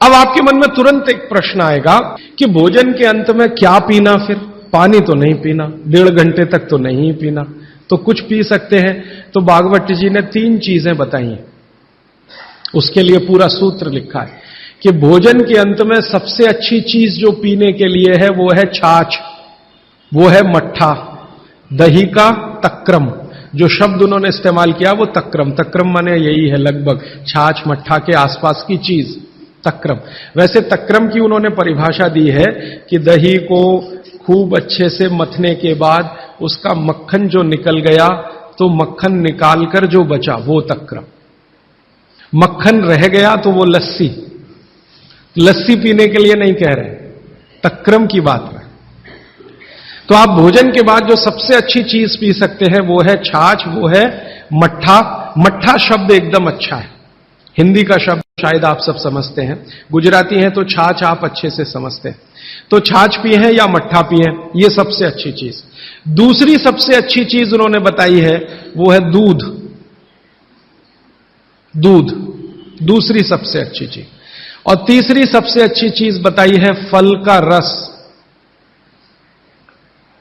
अब आपके मन में तुरंत एक प्रश्न आएगा कि भोजन के अंत में क्या पीना, फिर पानी तो नहीं पीना, 1.5 घंटे तक तो नहीं पीना, तो कुछ पी सकते हैं। तो भागवत जी ने 3 चीजें बताई हैं, उसके लिए पूरा सूत्र लिखा है कि भोजन के अंत में सबसे अच्छी चीज जो पीने के लिए है वो है छाछ, वो है मट्ठा, दही का तक्रम। जो शब्द उन्होंने इस्तेमाल किया वो तक्रम, तक्रम माने यही है लगभग छाछ मट्ठा के आसपास की चीज, तक्रम। वैसे तक्रम की उन्होंने परिभाषा दी है कि दही को खूब अच्छे से मथने के बाद उसका मक्खन जो निकल गया तो मक्खन निकालकर जो बचा वो तक्रम, मक्खन रह गया तो वो लस्सी। लस्सी पीने के लिए नहीं कह रहे, तक्रम की बात है। तो आप भोजन के बाद जो सबसे अच्छी चीज पी सकते हैं वो है छाछ, वो है मट्ठा। मट्ठा शब्द एकदम अच्छा है, हिंदी का शब्द शायद आप सब समझते हैं, गुजराती हैं तो छाछ आप अच्छे से समझते हैं। तो छाछ पिए हैं या मट्ठा पिए, ये सबसे अच्छी चीज। दूसरी सबसे अच्छी चीज उन्होंने बताई है वो है दूध। दूध दूसरी सबसे अच्छी चीज। और तीसरी सबसे अच्छी चीज बताई है फल का रस,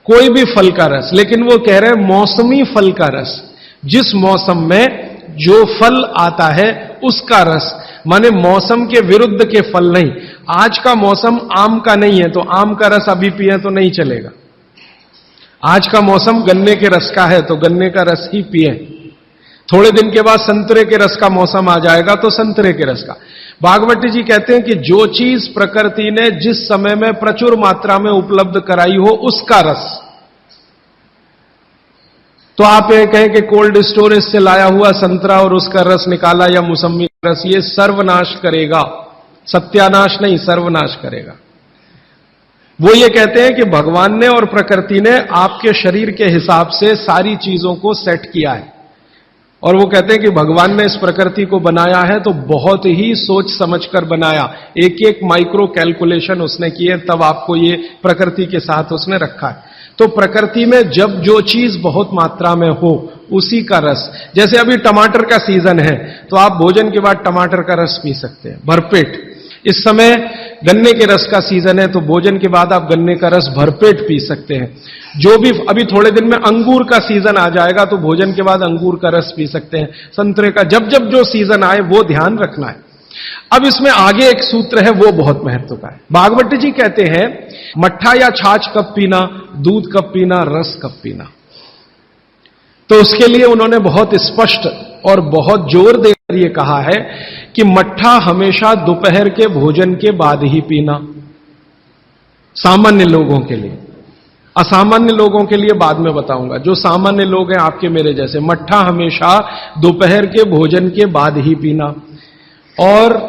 कोई भी फल का रस, लेकिन वो कह रहे हैं मौसमी फल का रस, जिस मौसम में जो फल आता है उसका रस, माने मौसम के विरुद्ध के फल नहीं। आज का मौसम आम का नहीं है तो आम का रस अभी पिए तो नहीं चलेगा। आज का मौसम गन्ने के रस का है तो गन्ने का रस ही पिए। थोड़े दिन के बाद संतरे के रस का मौसम आ जाएगा तो संतरे के रस का। भागवती जी कहते हैं कि जो चीज प्रकृति ने जिस समय में प्रचुर मात्रा में उपलब्ध कराई हो उसका रस। तो आप ये कहें कि कोल्ड स्टोरेज से लाया हुआ संतरा और उसका रस निकाला या मौसमी का रस, ये सर्वनाश करेगा, सत्यानाश नहीं सर्वनाश करेगा। वो ये कहते हैं कि भगवान ने और प्रकृति ने आपके शरीर के हिसाब से सारी चीजों को सेट किया है, और वो कहते हैं कि भगवान ने इस प्रकृति को बनाया है तो बहुत ही सोच समझकर बनाया, एक एक माइक्रो कैलकुलेशन उसने किए, तब आपको ये प्रकृति के साथ उसने रखा है। तो प्रकृति में जब जो चीज बहुत मात्रा में हो उसी का रस, जैसे अभी टमाटर का सीजन है तो आप भोजन के बाद टमाटर का रस पी सकते हैं भरपेट। इस समय गन्ने के रस का सीजन है तो भोजन के बाद आप गन्ने का रस भरपेट पी सकते हैं। जो भी अभी थोड़े दिन में अंगूर का सीजन आ जाएगा तो भोजन के बाद अंगूर का रस पी सकते हैं, संतरे का, जब जब जो सीजन आए वो ध्यान रखना है। अब इसमें आगे एक सूत्र है वो बहुत महत्व का है। भागवती जी कहते हैं मट्ठा या छाछ कब पीना, दूध कब पीना, रस कब पीना। तो उसके लिए उन्होंने बहुत स्पष्ट और बहुत जोर देकर यह कहा है कि मट्ठा हमेशा दोपहर के भोजन के बाद ही पीना, सामान्य लोगों के लिए। असामान्य लोगों के लिए बाद में बताऊंगा, जो सामान्य लोग हैं आपके मेरे जैसे, मट्ठा हमेशा दोपहर के भोजन के बाद ही पीना, और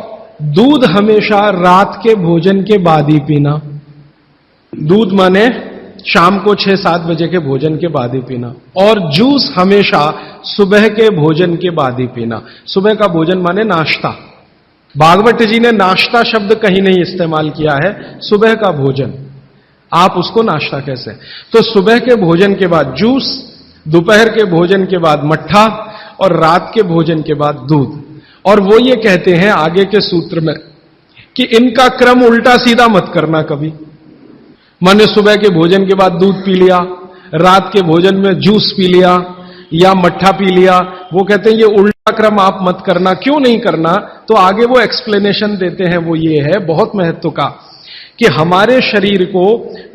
दूध हमेशा रात के भोजन के बाद ही पीना। दूध माने शाम को 6-7 बजे के भोजन के बाद ही पीना, और जूस हमेशा सुबह के भोजन के बाद ही पीना। सुबह का भोजन माने नाश्ता, भागवती जी ने नाश्ता शब्द कहीं नहीं इस्तेमाल किया है, सुबह का भोजन, आप उसको नाश्ता कैसे। तो सुबह के भोजन के बाद जूस, दोपहर के भोजन के बाद मट्ठा, और रात के भोजन के बाद दूध। और वो ये कहते हैं आगे के सूत्र में कि इनका क्रम उल्टा सीधा मत करना कभी। माने सुबह के भोजन के बाद दूध पी लिया, रात के भोजन में जूस पी लिया या मट्ठा पी लिया, वो कहते हैं ये उल्टा क्रम आप मत करना। क्यों नहीं करना, तो आगे वो एक्सप्लेनेशन देते हैं, वो ये है बहुत महत्व का कि हमारे शरीर को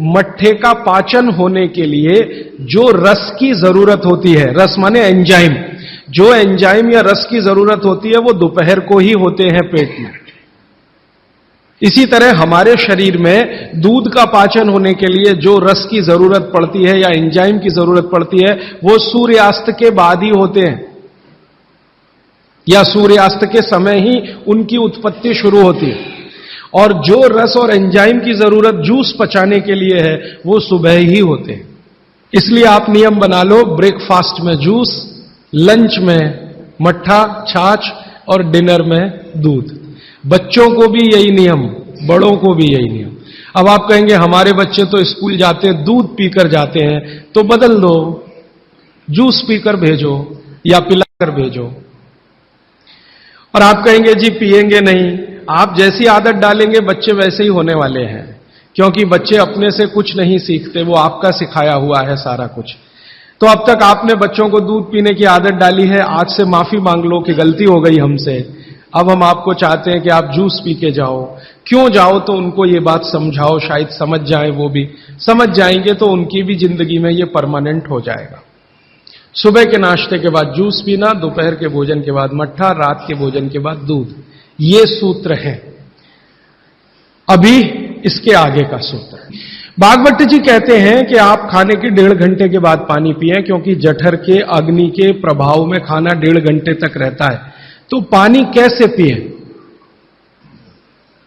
मट्ठे का पाचन होने के लिए जो रस की जरूरत होती है, रस माने एंजाइम, जो एंजाइम या रस की जरूरत होती है वो दोपहर को ही होते हैं पेट में। इसी तरह हमारे शरीर में दूध का पाचन होने के लिए जो रस की जरूरत पड़ती है या एंजाइम की जरूरत पड़ती है वो सूर्यास्त के बाद ही होते हैं, या सूर्यास्त के समय ही उनकी उत्पत्ति शुरू होती है। और जो रस और एंजाइम की जरूरत जूस पचाने के लिए है वो सुबह ही होते हैं। इसलिए आप नियम बना लो, ब्रेकफास्ट में जूस, लंच में मट्ठा छाछ और डिनर में दूध। बच्चों को भी यही नियम, बड़ों को भी यही नियम। अब आप कहेंगे हमारे बच्चे तो स्कूल जाते हैं दूध पीकर जाते हैं, तो बदल दो, जूस पीकर भेजो या पिलाकर भेजो। और आप कहेंगे जी पिएंगे नहीं, आप जैसी आदत डालेंगे बच्चे वैसे ही होने वाले हैं, क्योंकि बच्चे अपने से कुछ नहीं सीखते, वो आपका सिखाया हुआ है सारा कुछ। तो अब तक आपने बच्चों को दूध पीने की आदत डाली है, आज से माफी मांग लो कि गलती हो गई हमसे, अब हम आपको चाहते हैं कि आप जूस पी के जाओ। क्यों जाओ? तो उनको ये बात समझाओ, शायद समझ जाए, वो भी समझ जाएंगे तो उनकी भी जिंदगी में ये परमानेंट हो जाएगा। सुबह के नाश्ते के बाद जूस पीना, दोपहर के भोजन के बाद मट्ठा, रात के भोजन के बाद दूध, ये सूत्र है। अभी इसके आगे का सूत्र भागवत जी कहते हैं कि आप खाने के 1.5 घंटे के बाद पानी पिएं, क्योंकि जठर के अग्नि के प्रभाव में खाना 1.5 घंटे तक रहता है। तो पानी कैसे पिए?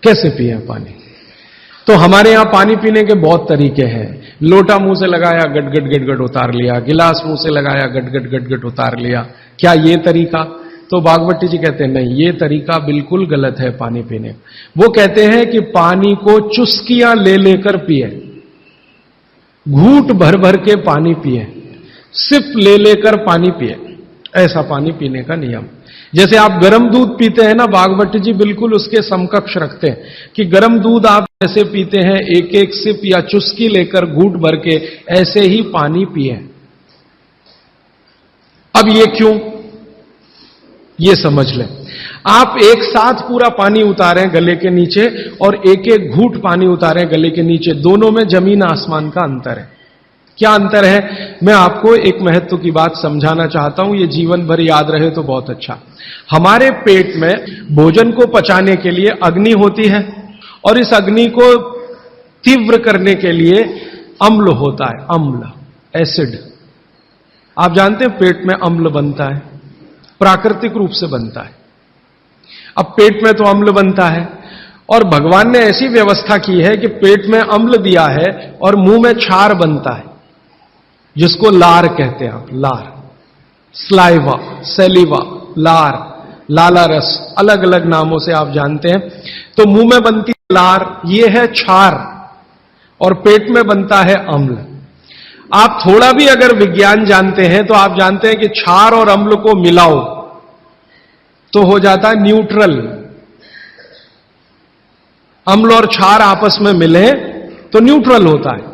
कैसे पिए पानी? तो हमारे यहां पानी पीने के बहुत तरीके हैं। लोटा मुंह से लगाया, गट गट गट गट उतार लिया, गिलास मुंह से लगाया, गट गट गट गट उतार लिया। क्या ये तरीका? तो भागवत जी कहते हैं नहीं, ये तरीका बिल्कुल गलत है पानी पीने। वो कहते हैं कि पानी को चुस्कियां ले लेकर पिए, घूंट भर भर के पानी पिए, सिप ले लेकर पानी पिए, ऐसा पानी पीने का नियम। जैसे आप गर्म दूध पीते हैं ना, भागवत जी बिल्कुल उसके समकक्ष रखते हैं कि गर्म दूध आप ऐसे पीते हैं, एक एक सिप या चुस्की लेकर घूंट भर के, ऐसे ही पानी पिए। अब ये क्यों, ये समझ लें। आप एक साथ पूरा पानी उतारें गले के नीचे और एक एक घूंट पानी उतारें गले के नीचे, दोनों में जमीन आसमान का अंतर है। क्या अंतर है? मैं आपको एक महत्व की बात समझाना चाहता हूं, ये जीवन भर याद रहे तो बहुत अच्छा। हमारे पेट में भोजन को पचाने के लिए अग्नि होती है, और इस अग्नि को तीव्र करने के लिए अम्ल होता है, अम्ल, एसिड। आप जानते हैं पेट में अम्ल बनता है, प्राकृतिक रूप से बनता है। अब पेट में तो अम्ल बनता है, और भगवान ने ऐसी व्यवस्था की है कि पेट में अम्ल दिया है और मुंह में क्षार बनता है, जिसको लार कहते हैं आप, लार, स्लाइवा, सेलिवा, लार, लाला रस, अलग अलग नामों से आप जानते हैं। तो मुंह में बनती है लार, ये है क्षार, और पेट में बनता है अम्ल। आप थोड़ा भी अगर विज्ञान जानते हैं तो आप जानते हैं कि क्षार और अम्ल को मिलाओ तो हो जाता है न्यूट्रल। अम्ल और क्षार आपस में मिले तो न्यूट्रल होता है,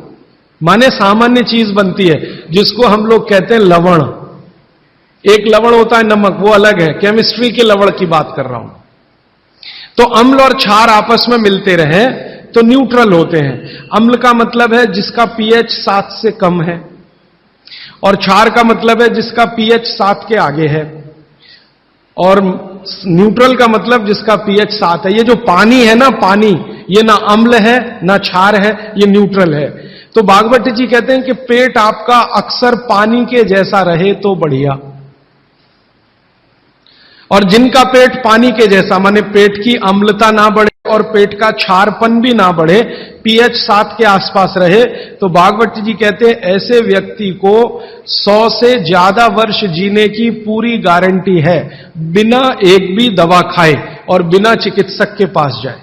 माने सामान्य चीज बनती है, जिसको हम लोग कहते हैं लवण। एक लवण होता है नमक, वो अलग है, केमिस्ट्री के लवण की बात कर रहा हूं। तो अम्ल और क्षार आपस में मिलते रहे तो न्यूट्रल होते हैं। अम्ल का मतलब है जिसका पीएच 7 से कम है, और क्षार का मतलब है जिसका पीएच 7 के आगे है, और न्यूट्रल का मतलब जिसका पीएच 7 है। ये जो पानी है ना, पानी, ये ना अम्ल है ना क्षार है, ये न्यूट्रल है। तो भागवत जी कहते हैं कि पेट आपका अक्सर पानी के जैसा रहे तो बढ़िया, और जिनका पेट पानी के जैसा, माने पेट की अम्लता ना बढ़े और पेट का क्षारपन भी ना बढ़े, पीएच 7 के आसपास रहे, तो भागवत जी कहते हैं ऐसे व्यक्ति को 100 से ज्यादा वर्ष जीने की पूरी गारंटी है, बिना एक भी दवा खाए और बिना चिकित्सक के पास जाए।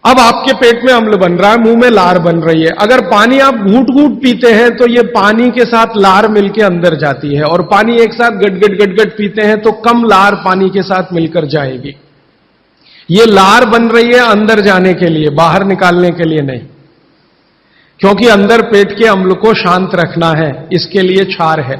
अब आपके पेट में अम्ल बन रहा है, मुंह में लार बन रही है। अगर पानी आप घूंट घूंट पीते हैं तो ये पानी के साथ लार मिलकर अंदर जाती है, और पानी एक साथ गट गट पीते हैं तो कम लार पानी के साथ मिलकर जाएगी। ये लार बन रही है अंदर जाने के लिए, बाहर निकालने के लिए नहीं, क्योंकि अंदर पेट के अम्ल को शांत रखना है, इसके लिए क्षार है।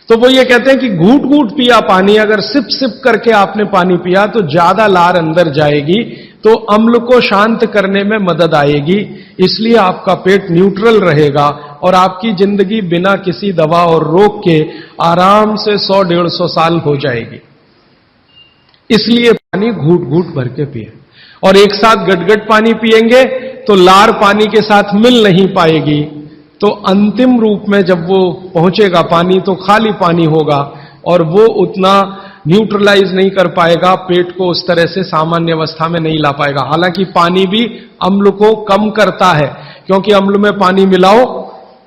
तो वो ये कहते हैं कि घूंट घूंट पिया पानी, अगर सिप सिप करके आपने पानी पिया तो ज्यादा लार अंदर जाएगी, तो अम्ल को शांत करने में मदद आएगी, इसलिए आपका पेट न्यूट्रल रहेगा और आपकी जिंदगी बिना किसी दवा और रोग के आराम से 100-150 साल हो जाएगी। इसलिए पानी घूट घूट भर के पिए, और एक साथ गटगट पानी पिएंगे तो लार पानी के साथ मिल नहीं पाएगी, तो अंतिम रूप में जब वो पहुंचेगा पानी तो खाली पानी होगा, और वो उतना न्यूट्रलाइज नहीं कर पाएगा, पेट को उस तरह से सामान्य अवस्था में नहीं ला पाएगा। हालांकि पानी भी अम्ल को कम करता है, क्योंकि अम्ल में पानी मिलाओ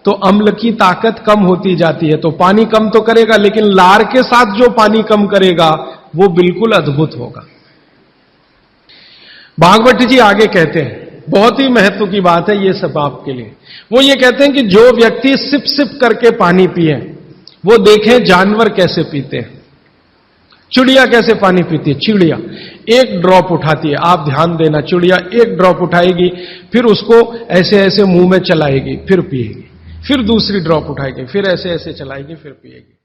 तो अम्ल की ताकत कम होती जाती है, तो पानी कम तो करेगा, लेकिन लार के साथ जो पानी कम करेगा वो बिल्कुल अद्भुत होगा। भागवत जी आगे कहते हैं, बहुत ही महत्व की बात है ये सब आपके लिए। वो ये कहते हैं कि जो व्यक्ति सिप सिप करके पानी पिए, वो देखें जानवर कैसे पीते हैं। चिड़िया कैसे पानी पीती है? चिड़िया एक ड्रॉप उठाती है, आप ध्यान देना, चिड़िया एक ड्रॉप उठाएगी, फिर उसको ऐसे ऐसे मुंह में चलाएगी, फिर पिएगी, फिर दूसरी ड्रॉप उठाएगी, फिर ऐसे ऐसे चलाएगी, फिर पिएगी।